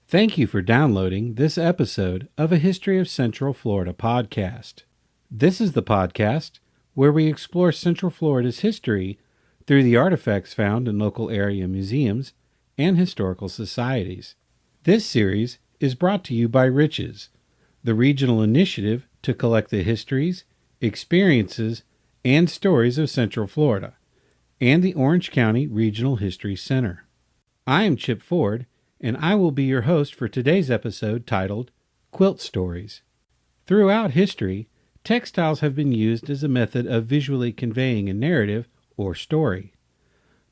Thank you for downloading this episode of A History of Central Florida podcast. This is the podcast where we explore Central Florida's history through the artifacts found in local area museums and historical societies. This series is brought to you by Riches, the regional initiative to collect the histories, experiences, and stories of Central Florida, and the Orange County Regional History Center. I am Chip Ford, and I will be your host for today's episode titled Quilt Stories. Throughout history, textiles have been used as a method of visually conveying a narrative or story.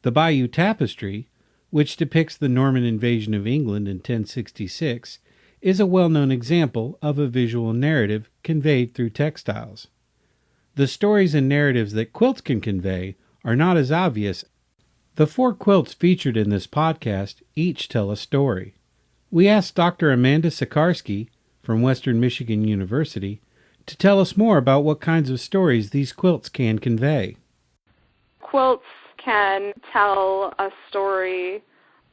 The Bayeux Tapestry, which depicts the Norman invasion of England in 1066, is a well-known example of a visual narrative conveyed through textiles. The stories and narratives that quilts can convey are not as obvious. The 4 quilts featured in this podcast each tell a story. We asked Dr. Amanda Sikarskie from Western Michigan University to tell us more about what kinds of stories these quilts can convey. Quilts can tell a story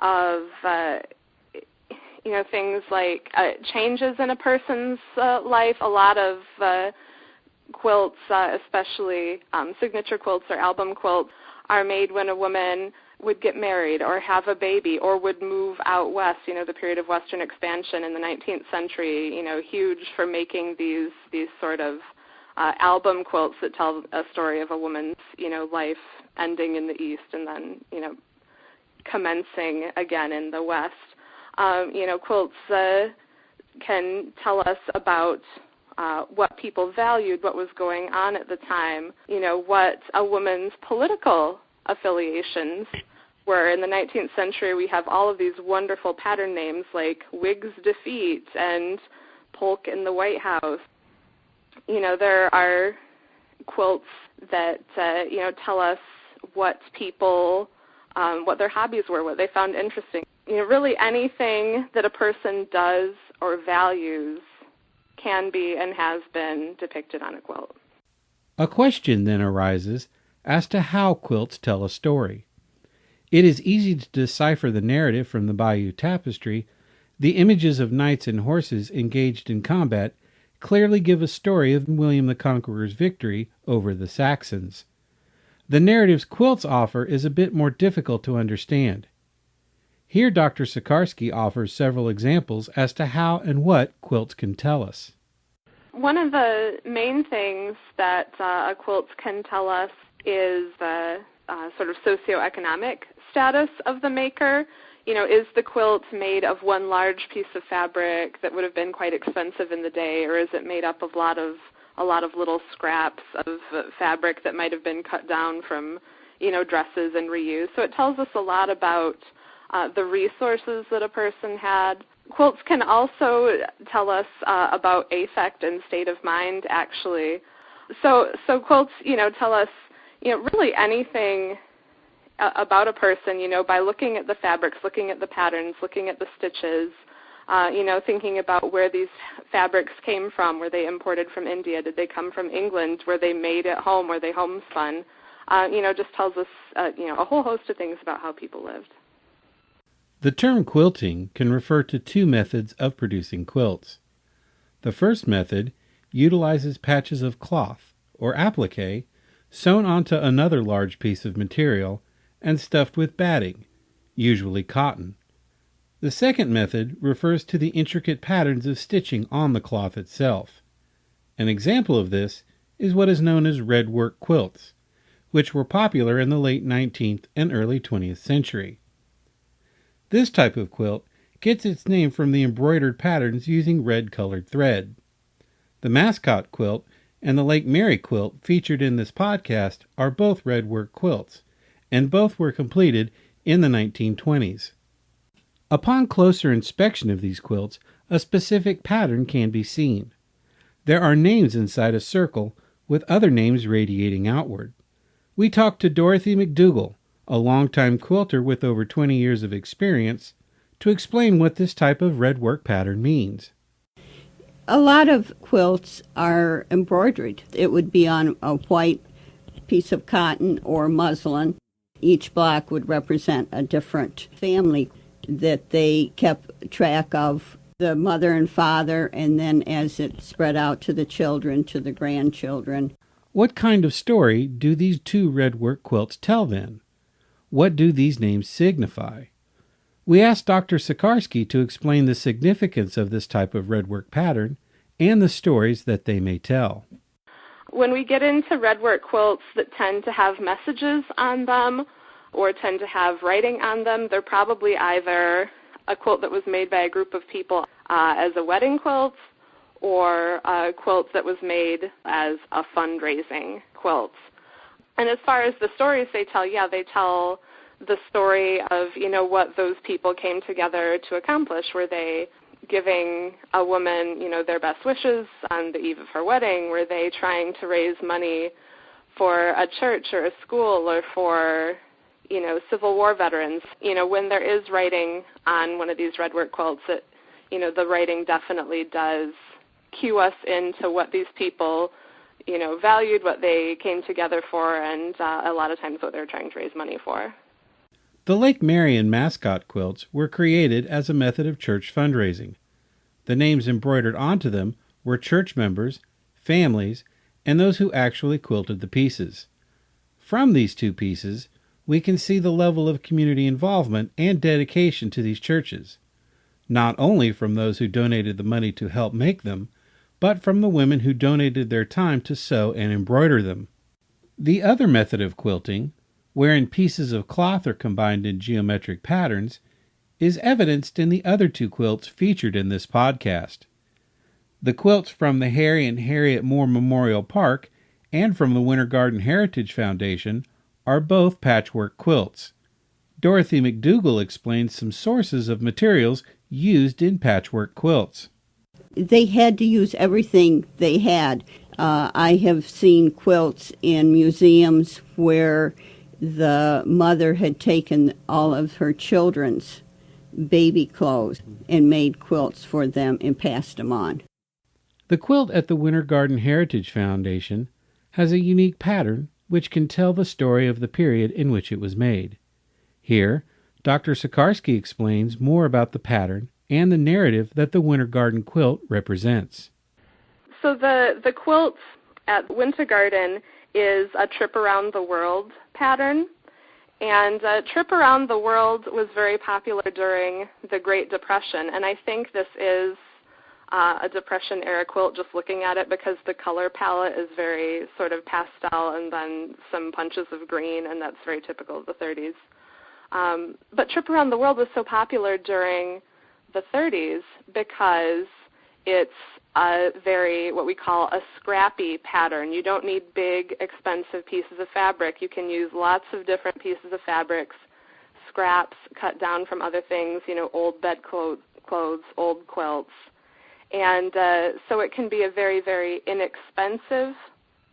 of things like changes in a person's life. A lot of quilts, especially signature quilts or album quilts, are made when a woman would get married or have a baby or would move out west, the period of Western expansion in the 19th century, huge for making these sort of album quilts that tell a story of a woman's, life ending in the East and then, commencing again in the West. Quilts can tell us about what people valued, what was going on at the time, what a woman's political affiliations were. In the 19th century, we have all of these wonderful pattern names like Whig's Defeat and Polk in the White House. There are quilts that, tell us what people, what their hobbies were, what they found interesting. Really anything that a person does or values can be and has been depicted on a quilt. A question then arises as to how quilts tell a story. It is easy to decipher the narrative from the Bayeux Tapestry. The images of knights and horses engaged in combat clearly give a story of William the Conqueror's victory over the Saxons. The narratives quilts offer is a bit more difficult to understand. Here Dr. Sikarskie offers several examples as to how and what quilts can tell us. One of the main things that a quilt can tell us is the sort of socioeconomic status of the maker. Is the quilt made of one large piece of fabric that would have been quite expensive in the day, or is it made up of a lot of little scraps of fabric that might have been cut down from, dresses and reused? So it tells us a lot about the resources that a person had. Quilts can also tell us about affect and state of mind, actually. So quilts, tell us, really anything about a person, by looking at the fabrics, looking at the patterns, looking at the stitches, thinking about where these fabrics came from. Were they imported from India? Did they come from England? Were they made at home? Were they homespun? Just tells us, a whole host of things about how people lived. The term quilting can refer to 2 methods of producing quilts. The first method utilizes patches of cloth, or applique, sewn onto another large piece of material and stuffed with batting, usually cotton. The second method refers to the intricate patterns of stitching on the cloth itself. An example of this is what is known as red work quilts, which were popular in the late 19th and early 20th century. This type of quilt gets its name from the embroidered patterns using red-colored thread. The mascot quilt and the Lake Mary quilt featured in this podcast are both red work quilts, and both were completed in the 1920s. Upon closer inspection of these quilts, a specific pattern can be seen. There are names inside a circle with other names radiating outward. We talked to Dorothy MacDougall, a longtime quilter with over 20 years of experience, to explain what this type of red work pattern means. A lot of quilts are embroidered. It would be on a white piece of cotton or muslin. Each block would represent a different family. that they kept track of the mother and father, and then as it spread out to the children, to the grandchildren. What kind of story do these two redwork quilts tell then? What do these names signify? We asked Dr. Sikarskie to explain the significance of this type of redwork pattern and the stories that they may tell. When we get into redwork quilts that tend to have messages on them or tend to have writing on them, they're probably either a quilt that was made by a group of people as a wedding quilt, or a quilt that was made as a fundraising quilt. And as far as the stories they tell, they tell the story of, what those people came together to accomplish. Were they giving a woman, their best wishes on the eve of her wedding? Were they trying to raise money for a church or a school or for, Civil War veterans? When there is writing on one of these redwork quilts, the writing definitely does cue us into what these people, valued, what they came together for, and a lot of times what they're trying to raise money for. The Lake Marion mascot quilts were created as a method of church fundraising. The names embroidered onto them were church members, families, and those who actually quilted the pieces. From these two pieces, we can see the level of community involvement and dedication to these churches, not only from those who donated the money to help make them, but from the women who donated their time to sew and embroider them. The other method of quilting, wherein pieces of cloth are combined in geometric patterns, is evidenced in the other two quilts featured in this podcast. The quilts from the Harry and Harriet Moore Memorial Park and from the Winter Garden Heritage Foundation are both patchwork quilts. Dorothy MacDougall explains some sources of materials used in patchwork quilts. They had to use everything they had. I have seen quilts in museums where the mother had taken all of her children's baby clothes and made quilts for them and passed them on. The quilt at the Winter Garden Heritage Foundation has a unique pattern which can tell the story of the period in which it was made. Here, Dr. Sikarskie explains more about the pattern and the narrative that the Winter Garden quilt represents. So the quilt at Winter Garden is a trip around the world pattern. And a trip around the world was very popular during the Great Depression. And I think this is a Depression-era quilt, just looking at it, because the color palette is very sort of pastel and then some punches of green, and that's very typical of the 30s. But Trip Around the World was so popular during the 30s because it's a very, what we call a scrappy pattern. You don't need big, expensive pieces of fabric. You can use lots of different pieces of fabrics, scraps cut down from other things, old bedclothes, old quilts. And so it can be a very, very inexpensive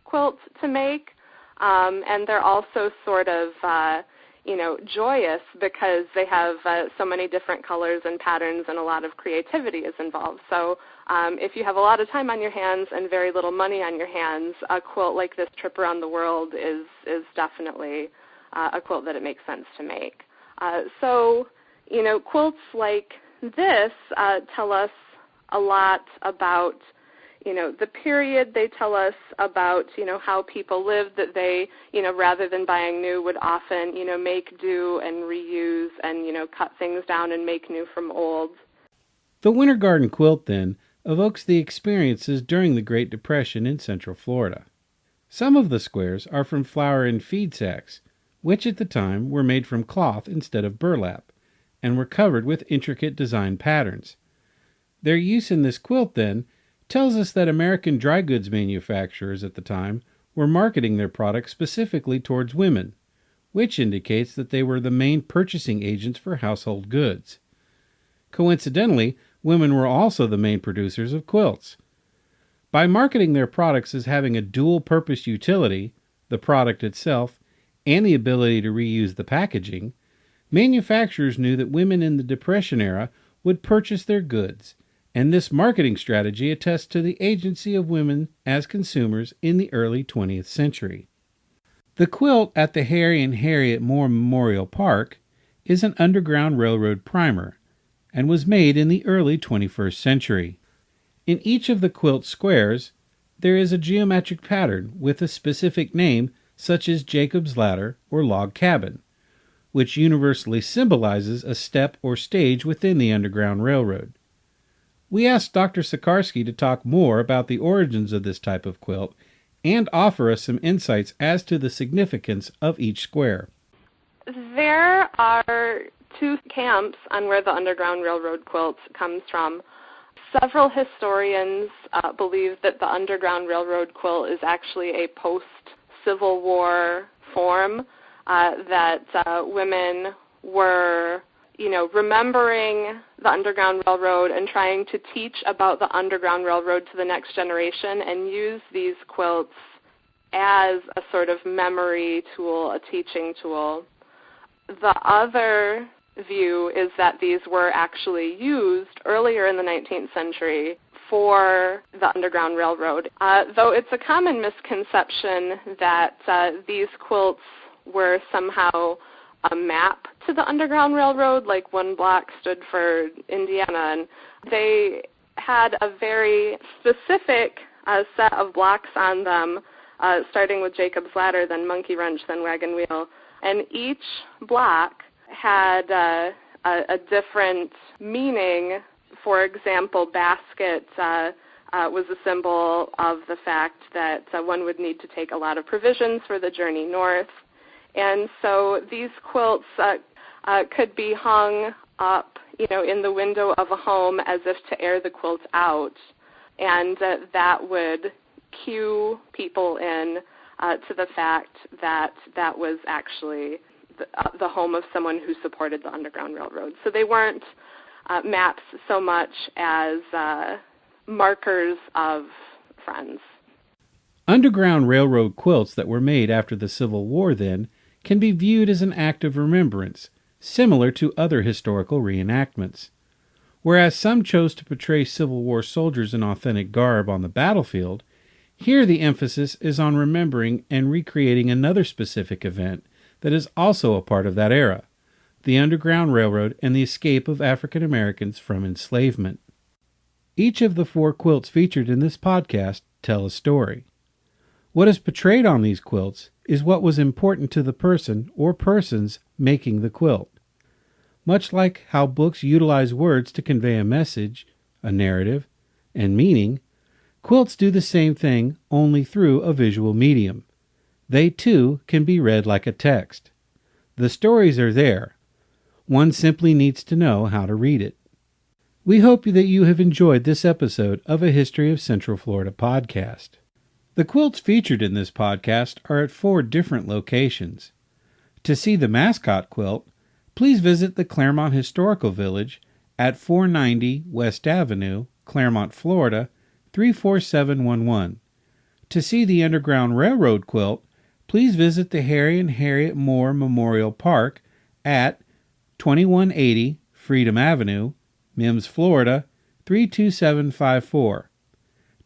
quilt to make. And they're also sort of, joyous because they have so many different colors and patterns, and a lot of creativity is involved. So if you have a lot of time on your hands and very little money on your hands, a quilt like this, Trip Around the World, is definitely a quilt that it makes sense to make. So quilts like this tell us a lot about the period. They tell us about, how people lived, that they, rather than buying new, would often, make do and reuse and, cut things down and make new from old. The Winter Garden quilt, then, evokes the experiences during the Great Depression in Central Florida. Some of the squares are from flour and feed sacks, which at the time were made from cloth instead of burlap, and were covered with intricate design patterns. Their use in this quilt, then, tells us that American dry goods manufacturers at the time were marketing their products specifically towards women, which indicates that they were the main purchasing agents for household goods. Coincidentally, women were also the main producers of quilts. By marketing their products as having a dual-purpose utility, the product itself, and the ability to reuse the packaging, manufacturers knew that women in the Depression era would purchase their goods, and this marketing strategy attests to the agency of women as consumers in the early 20th century. The quilt at the Harry and Harriet Moore Memorial Park is an Underground Railroad primer and was made in the early 21st century. In each of the quilt squares, there is a geometric pattern with a specific name such as Jacob's Ladder or Log Cabin, which universally symbolizes a step or stage within the Underground Railroad. We asked Dr. Sikarskie to talk more about the origins of this type of quilt and offer us some insights as to the significance of each square. There are two camps on where the Underground Railroad quilt comes from. Several historians believe that the Underground Railroad quilt is actually a post-Civil War form, that women were remembering the Underground Railroad and trying to teach about the Underground Railroad to the next generation and use these quilts as a sort of memory tool, a teaching tool. The other view is that these were actually used earlier in the 19th century for the Underground Railroad, though it's a common misconception that these quilts were somehow a map to the Underground Railroad, like one block stood for Indiana, and they had a very specific set of blocks on them, starting with Jacob's Ladder, then Monkey Wrench, then Wagon Wheel, and each block had a different meaning. For example, basket was a symbol of the fact that one would need to take a lot of provisions for the journey north. And so these quilts could be hung up, in the window of a home as if to air the quilt out, and that would cue people in to the fact that that was actually the home of someone who supported the Underground Railroad. So they weren't maps so much as markers of friends. Underground Railroad quilts that were made after the Civil War, then, can be viewed as an act of remembrance, similar to other historical reenactments. Whereas some chose to portray Civil War soldiers in authentic garb on the battlefield, here the emphasis is on remembering and recreating another specific event that is also a part of that era, the Underground Railroad and the escape of African Americans from enslavement. Each of the 4 quilts featured in this podcast tell a story. What is portrayed on these quilts is what was important to the person or persons making the quilt. Much like how books utilize words to convey a message, a narrative, and meaning, quilts do the same thing only through a visual medium. They, too, can be read like a text. The stories are there. One simply needs to know how to read it. We hope that you have enjoyed this episode of a History of Central Florida podcast. The quilts featured in this podcast are at 4 different locations. To see the mascot quilt, please visit the Claremont Historical Village at 490 West Avenue, Claremont, Florida, 34711. To see the Underground Railroad quilt, please visit the Harry and Harriet Moore Memorial Park at 2180 Freedom Avenue, Mims, Florida, 32754.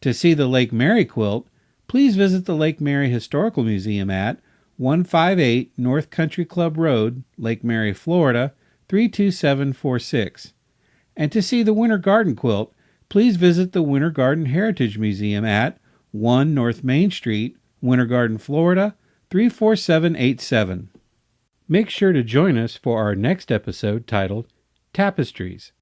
To see the Lake Mary quilt, please visit the Lake Mary Historical Museum at 158 North Country Club Road, Lake Mary, Florida, 32746. And to see the Winter Garden quilt, please visit the Winter Garden Heritage Museum at 1 North Main Street, Winter Garden, Florida, 34787. Make sure to join us for our next episode titled Tapestries.